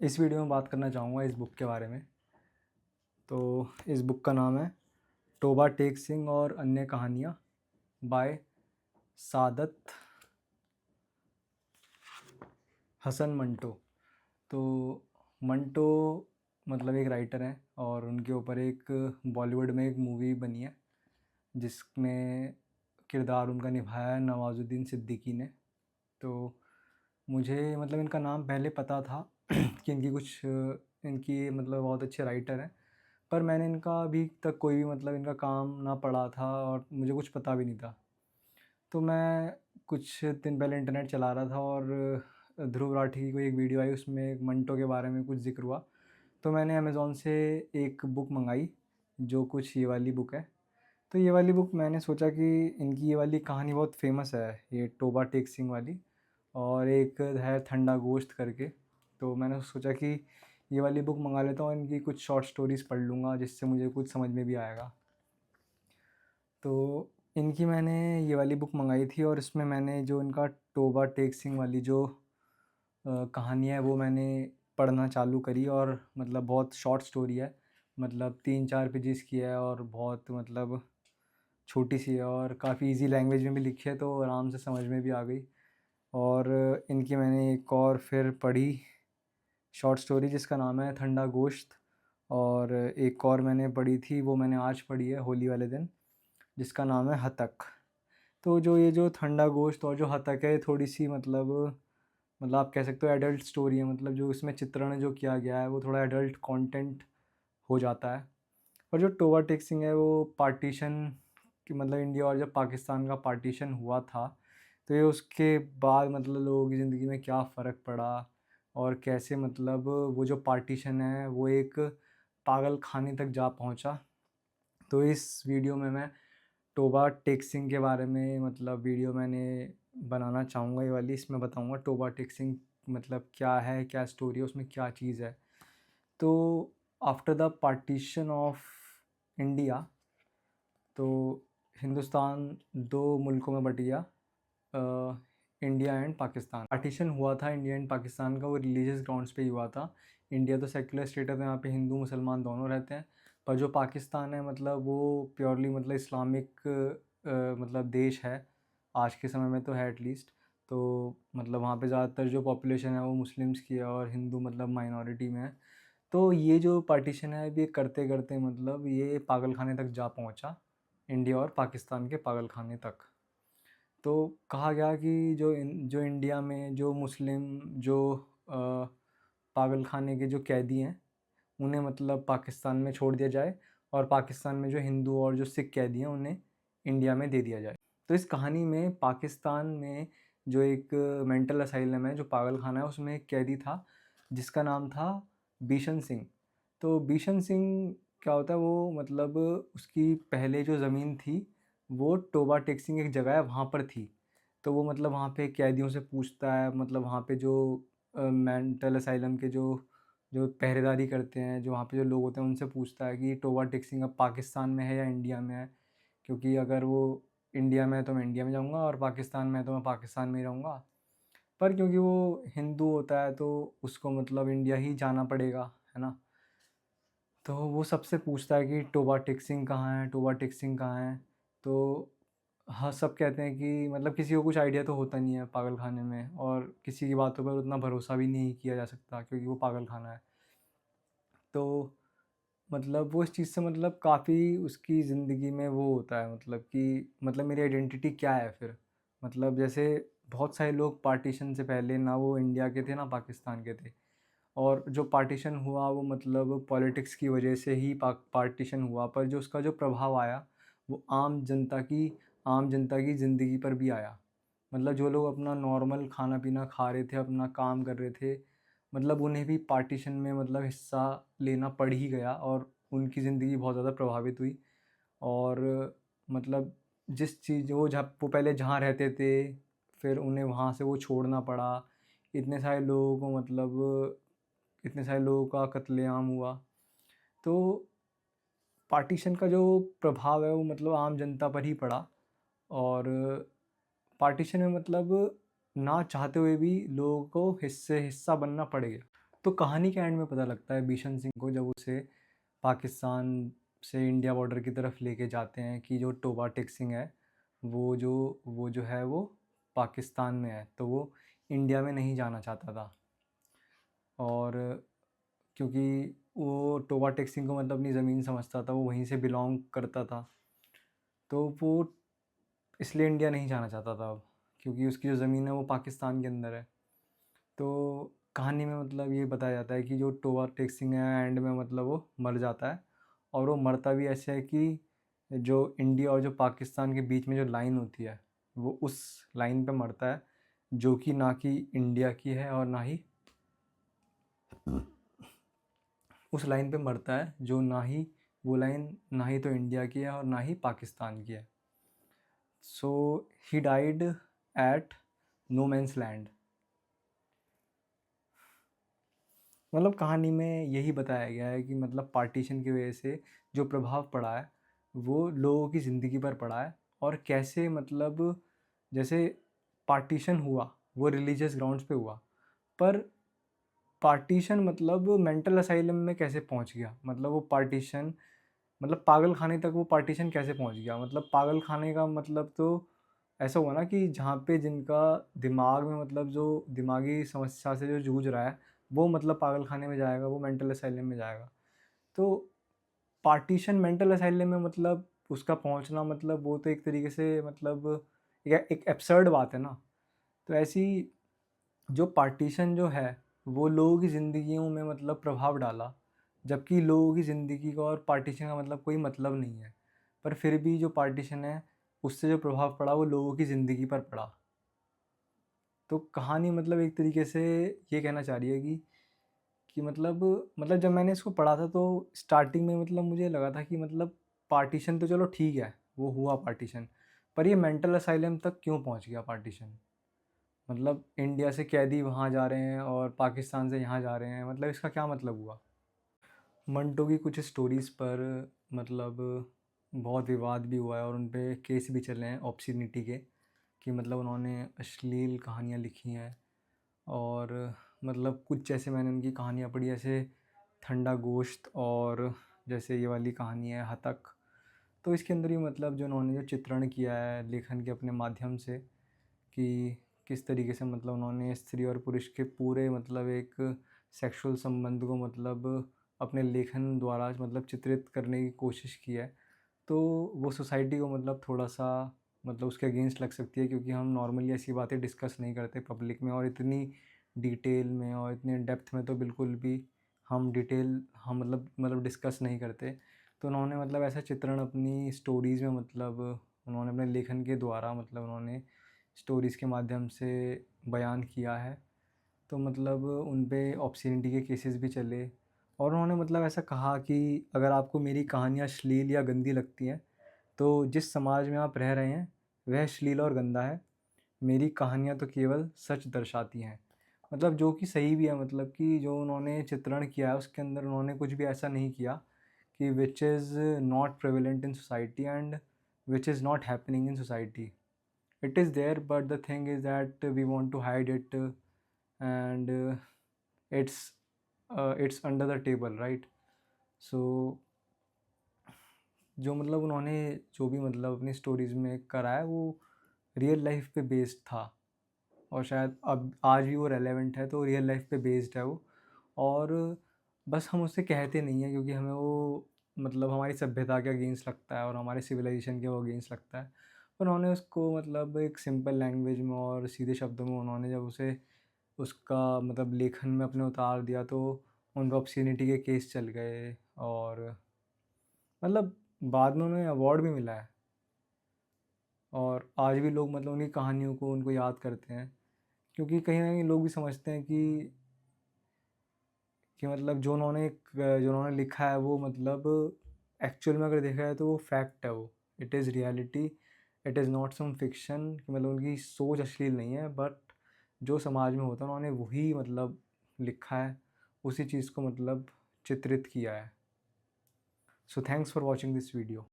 इस वीडियो में बात करना चाहूँगा इस बुक के बारे में। तो इस बुक का नाम है टोबा टेक सिंह और अन्य कहानियाँ बाय सादत हसन मंटो। तो मंटो मतलब एक राइटर हैं और उनके ऊपर एक बॉलीवुड में एक मूवी बनी है जिसमें किरदार उनका निभाया है नवाजुद्दीन सिद्दीकी ने। तो मुझे मतलब इनका नाम पहले पता था कि इनकी मतलब बहुत अच्छे राइटर हैं, पर मैंने इनका अभी तक कोई भी मतलब इनका काम ना पढ़ा था और मुझे कुछ पता भी नहीं था। तो मैं कुछ दिन पहले इंटरनेट चला रहा था और ध्रुव राठी की कोई एक वीडियो आई, उसमें एक मंटो के बारे में कुछ ज़िक्र हुआ। तो मैंने अमेज़ॉन से एक बुक मंगाई जो कुछ ये वाली बुक है। तो ये वाली बुक मैंने सोचा कि इनकी ये वाली कहानी बहुत फ़ेमस है, ये टोबा टेक सिंह वाली, और एक है ठंडा गोश्त करके। तो मैंने सोचा कि ये वाली बुक मंगा लेता हूँ, इनकी कुछ शॉर्ट स्टोरीज़ पढ़ लूँगा जिससे मुझे कुछ समझ में भी आएगा। तो इनकी मैंने ये वाली बुक मंगाई थी और इसमें मैंने जो इनका टोबा टेक सिंह वाली जो कहानी है वो मैंने पढ़ना चालू करी और मतलब बहुत शॉर्ट स्टोरी है, मतलब 3-4 पेजेस की है और बहुत मतलब छोटी सी है और काफ़ी इजी लैंग्वेज में भी लिखी है, तो आराम से समझ में भी आ गई। और इनकी मैंने एक और फिर पढ़ी शॉर्ट स्टोरी जिसका नाम है ठंडा गोश्त, और एक और मैंने पढ़ी थी वो मैंने आज पढ़ी है होली वाले दिन, जिसका नाम है हतक। तो जो ये जो ठंडा गोश्त और जो हतक है थोड़ी सी मतलब आप कह सकते हो एडल्ट स्टोरी है, मतलब जो इसमें चित्रण जो किया गया है वो थोड़ा एडल्ट कंटेंट हो जाता है। और जो टोबा टेक सिंह है वो पार्टीशन कि मतलब इंडिया और जब पाकिस्तान का पार्टीशन हुआ था तो ये उसके बाद मतलब लोगों की ज़िंदगी में क्या फ़र्क पड़ा और कैसे मतलब वो जो पार्टीशन है वो एक पागल खाने तक जा पहुंचा। तो इस वीडियो में मैं टोबा टेक सिंह के बारे में मतलब वीडियो मैंने बनाना चाहूँगा, ये वाली इसमें बताऊँगा टोबा टेक सिंह मतलब क्या है, क्या स्टोरी है, उसमें क्या चीज़ है। तो after the partition of India, तो हिंदुस्तान दो मुल्कों में बट गया, इंडिया एंड पाकिस्तान। पार्टीशन हुआ था इंडिया एंड पाकिस्तान का, वो रिलीजियस ग्राउंड्स पे ही हुआ था। इंडिया तो सेक्युलर स्टेट है तो यहाँ पे हिंदू मुसलमान दोनों रहते हैं, पर जो पाकिस्तान है मतलब वो प्योरली मतलब इस्लामिक मतलब देश है, आज के समय में तो है एटलीस्ट। तो मतलब वहाँ पे ज़्यादातर जो पॉपुलेशन है वो मुस्लिम्स की है और हिंदू मतलब माइनॉरिटी में है। तो ये जो पार्टीशन है ये करते करते मतलब ये पागल खाने तक जा पहुँचा, इंडिया और पाकिस्तान के पागल खाने तक। तो कहा गया कि जो इंडिया में जो मुस्लिम जो पागल खाने के जो कैदी हैं उन्हें मतलब पाकिस्तान में छोड़ दिया जाए और पाकिस्तान में जो हिंदू और जो सिख कैदी हैं उन्हें इंडिया में दे दिया जाए। तो इस कहानी में पाकिस्तान में जो एक मेंटल असाइलम है, जो पागल खाना है, उसमें एक कैदी था जिसका नाम था बीशन सिंह। तो बीशन सिंह क्या होता है, वो मतलब उसकी पहले जो ज़मीन थी वो टोबा टेक सिंह एक जगह है वहाँ पर थी। तो वो मतलब वहाँ पे कैदियों से पूछता है, मतलब वहाँ पे जो मेंटल असाइलम के जो जो पहरेदारी करते हैं, जो वहाँ पे जो लोग होते हैं उनसे पूछता है कि टोबा टेक सिंह अब पाकिस्तान में है या इंडिया में है, क्योंकि अगर वो इंडिया में है तो मैं इंडिया में जाऊँगा और पाकिस्तान में है तो मैं पाकिस्तान में ही रहूँगा। पर क्योंकि वो हिंदू होता है तो उसको मतलब इंडिया ही जाना पड़ेगा, है ना। तो वो सबसे पूछता है कि टोबा टेक सिंह कहाँ है, टोबा टेक सिंह कहाँ है। तो हाँ, सब कहते हैं कि मतलब किसी को कुछ आइडिया तो होता नहीं है पागल खाने में, और किसी की बातों पर उतना भरोसा भी नहीं किया जा सकता क्योंकि वो पागल खाना है। तो मतलब वो इस चीज़ से मतलब काफ़ी उसकी ज़िंदगी में वो होता है, मतलब कि मतलब मेरी आइडेंटिटी क्या है फिर। मतलब जैसे बहुत सारे लोग पार्टीशन से पहले ना वो इंडिया के थे ना पाकिस्तान के थे, और जो पार्टीशन हुआ वो मतलब पॉलिटिक्स की वजह से ही पार्टीशन हुआ, पर जो उसका जो प्रभाव आया वो आम जनता की ज़िंदगी पर भी आया। मतलब जो लोग अपना नॉर्मल खाना पीना खा रहे थे, अपना काम कर रहे थे, मतलब उन्हें भी पार्टीशन में मतलब हिस्सा लेना पड़ ही गया और उनकी ज़िंदगी बहुत ज़्यादा प्रभावित हुई। और मतलब जिस चीज़ वो पहले जहाँ रहते थे, फिर उन्हें वहाँ से वो छोड़ना पड़ा। इतने सारे लोगों को मतलब इतने सारे लोगों का कत्लेआम हुआ। तो पार्टीशन का जो प्रभाव है वो मतलब आम जनता पर ही पड़ा, और पार्टीशन में मतलब ना चाहते हुए भी लोगों को हिस्सा बनना पड़ गया। तो कहानी के एंड में पता लगता है बिशन सिंह को, जब उसे पाकिस्तान से इंडिया बॉर्डर की तरफ लेके जाते हैं, कि जो टोबा टेक सिंह है वो जो है वो पाकिस्तान में है, तो वो इंडिया में नहीं जाना चाहता था। और क्योंकि वो टोबा टेक सिंह को मतलब अपनी ज़मीन समझता था, वो वहीं से बिलोंग करता था, तो वो इसलिए इंडिया नहीं जाना चाहता था अब, क्योंकि उसकी जो ज़मीन है वो पाकिस्तान के अंदर है। तो कहानी में मतलब ये बताया जाता है कि जो टोबा टेक सिंह है एंड में मतलब वो मर जाता है, और वो मरता भी ऐसे है कि जो इंडिया और जो पाकिस्तान के बीच में जो लाइन होती है वो उस लाइन पे मरता है, जो कि ना कि इंडिया की है और ना ही उस लाइन पे मरता है जो ना ही वो लाइन ना ही तो इंडिया की है और ना ही पाकिस्तान की है। So he died at no man's land. मतलब कहानी में यही बताया गया है कि मतलब पार्टीशन की वजह से जो प्रभाव पड़ा है वो लोगों की ज़िंदगी पर पड़ा है, और कैसे मतलब जैसे पार्टीशन हुआ वो रिलीजियस ग्राउंड्स पे हुआ, पर पार्टीशन मतलब मेंटल असाइलम में कैसे पहुंच गया, मतलब वो पार्टीशन मतलब पागल खाने तक वो पार्टीशन कैसे पहुंच गया। मतलब पागल खाने का मतलब तो ऐसा हुआ ना कि जहाँ पे जिनका दिमाग में मतलब जो दिमागी समस्या से जो जूझ रहा है वो मतलब पागल खाने में जाएगा, वो मेंटल असाइलम में जाएगा। तो पार्टीशन मेंटल असाइलम में मतलब उसका पहुंचना मतलब वो तो एक तरीके से मतलब एक एब्सर्ड बात है ना। तो ऐसी जो पार्टीशन जो है वो लोगों की ज़िंदगियों में मतलब प्रभाव डाला, जबकि लोगों की ज़िंदगी का और पार्टीशन का मतलब कोई मतलब नहीं है, पर फिर भी जो पार्टीशन है उससे जो प्रभाव पड़ा वो लोगों की ज़िंदगी पर पड़ा। तो कहानी मतलब एक तरीके से ये कहना चाह रही है कि मतलब जब मैंने इसको पढ़ा था तो स्टार्टिंग में मतलब मुझे लगा था कि मतलब पार्टीशन तो चलो ठीक है, वो हुआ पार्टीशन, पर ये मेंटल असाइलम तक क्यों पहुंच गया पार्टीशन। मतलब इंडिया से कैदी वहाँ जा रहे हैं और पाकिस्तान से यहाँ जा रहे हैं, मतलब इसका क्या मतलब हुआ। मंटो की कुछ स्टोरीज़ पर मतलब बहुत विवाद भी हुआ है और उन पे केस भी चले हैं ऑब्ससीनिटी के, कि मतलब उन्होंने अश्लील कहानियाँ लिखी हैं। और मतलब कुछ जैसे मैंने उनकी कहानियाँ पढ़ी, जैसे ठंडा गोश्त और जैसे ये वाली कहानी है हतक। तो इसके अंदर ही मतलब जो उन्होंने जो चित्रण किया है लेखन के अपने माध्यम से, कि किस तरीके से मतलब उन्होंने स्त्री और पुरुष के पूरे मतलब एक सेक्सुअल संबंध को मतलब अपने लेखन द्वारा मतलब चित्रित करने की कोशिश की है। तो वो सोसाइटी को मतलब थोड़ा-सा मतलब उसके अगेंस्ट लग सकती है, क्योंकि हम नॉर्मली ऐसी बातें डिस्कस नहीं करते पब्लिक में, और इतनी डिटेल में और इतने डेप्थ में तो बिल्कुल भी हम मतलब डिस्कस नहीं करते। तो उन्होंने मतलब ऐसा चित्रण अपनी स्टोरीज़ में मतलब उन्होंने अपने लेखन के द्वारा मतलब उन्होंने स्टोरीज़ के माध्यम से बयान किया है। तो मतलब उन पे ऑब्ससीनिटी के केसेस भी चले, और उन्होंने मतलब ऐसा कहा कि अगर आपको मेरी कहानियाँ अश्लील या गंदी लगती हैं, तो जिस समाज में आप रह रहे हैं वह अश्लील और गंदा है। मेरी कहानियाँ तो केवल सच दर्शाती हैं। मतलब जो कि सही भी है, मतलब कि जो उन्होंने चित्रण किया है उसके अंदर उन्होंने कुछ भी ऐसा नहीं किया कि which is not prevalent in society and which is not happening in society. It is there, but the thing is that we want to hide it, and it's it's under the table, right? So जो मतलब उन्होंने जो भी मतलब अपनी stories में करा है वो रियल लाइफ पे बेस्ड था, और शायद अब आज भी वो रेलेवेंट है, तो रियल लाइफ पे बेस्ड है वो। और बस हम उससे कहते नहीं हैं क्योंकि हमें वो मतलब हमारी सभ्यता के अगेंस्ट लगता है और हमारे सिविलाइजेशन के वो अगेंस्ट लगता है। उन्होंने उसको मतलब एक सिंपल लैंग्वेज में और सीधे शब्दों में उन्होंने जब उसे उसका मतलब लेखन में अपने उतार दिया, तो उन पे ऑब्ससीनिटी के केस चल गए, और मतलब बाद में उन्हें अवार्ड भी मिला है, और आज भी लोग मतलब उनकी कहानियों को उनको याद करते हैं, क्योंकि कहीं न कहीं लोग भी समझते हैं कि मतलब जो उन्होंने लिखा है वो मतलब एक्चुअल में अगर देखा जाए तो वो फैक्ट है वो। It is reality, it is not some fiction, कि मतलब उनकी सोच अश्लील नहीं है, बट जो समाज में होता है उन्होंने वही मतलब लिखा है, उसी चीज़ को मतलब चित्रित किया है। So thanks for watching this video.